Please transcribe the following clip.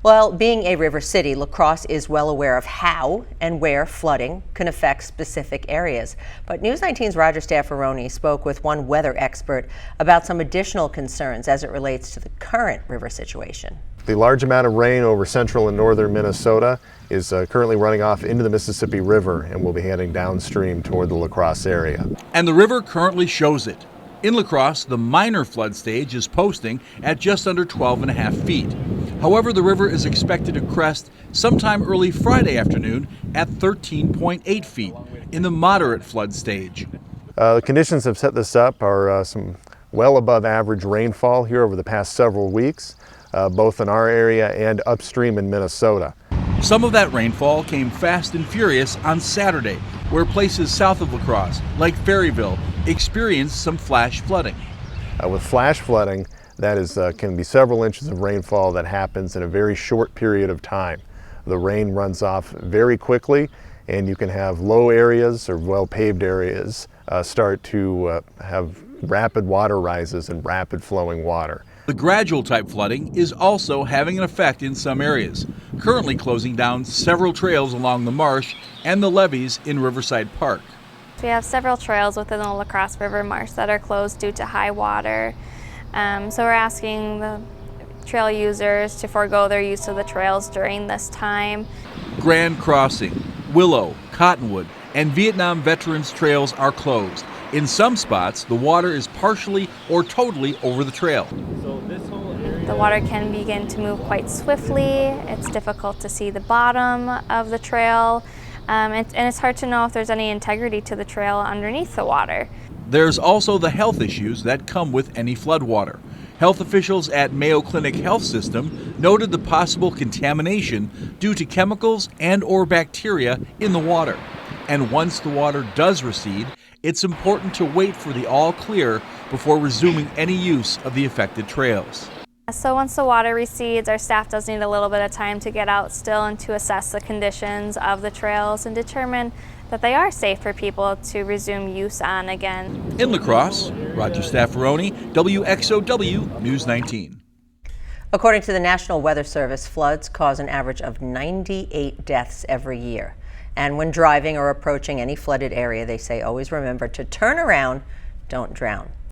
Well, being a river city, La Crosse is well aware of how and where flooding can affect specific areas. But News 19's Roger Staffaroni spoke with one weather expert about some additional concerns as it relates to the current river situation. The large amount of rain over central and northern Minnesota is currently running off into the Mississippi River and will be heading downstream toward the La Crosse area. And the river currently shows it. In La Crosse, the minor flood stage is posting at just under 12.5 feet. However, the river is expected to crest sometime early Friday afternoon at 13.8 feet in the moderate flood stage. The conditions that have set this up are some well above average rainfall here over the past several weeks, both in our area and upstream in Minnesota. Some of that rainfall came fast and furious on Saturday, where places south of La Crosse, like Ferryville, experienced some flash flooding. With flash flooding, that is can be several inches of rainfall that happens in a very short period of time. The rain runs off very quickly, and you can have low areas or well-paved areas start to have rapid water rises and rapid flowing water. The gradual type flooding is also having an effect in some areas, currently closing down several trails along the marsh and the levees in Riverside Park. We have several trails within the La Crosse River marsh that are closed due to high water. So we're asking the trail users to forego their use of the trails during this time. Grand Crossing, Willow, Cottonwood, and Vietnam Veterans trails are closed. In some spots, the water is partially or totally over the trail. The water can begin to move quite swiftly. It's difficult to see the bottom of the trail, and it's hard to know if there's any integrity to the trail underneath the water. There's also the health issues that come with any floodwater. Health officials at Mayo Clinic Health System noted the possible contamination due to chemicals and/or bacteria in the water. And once the water does recede, it's important to wait for the all clear before resuming any use of the affected trails. So once the water recedes, our staff does need a little bit of time to get out still and to assess the conditions of the trails and determine that they are safe for people to resume use on again. In La Crosse, Roger Staffaroni, WXOW News 19. According to the National Weather Service, floods cause an average of 98 deaths every year. And when driving or approaching any flooded area, they say always remember to turn around, don't drown.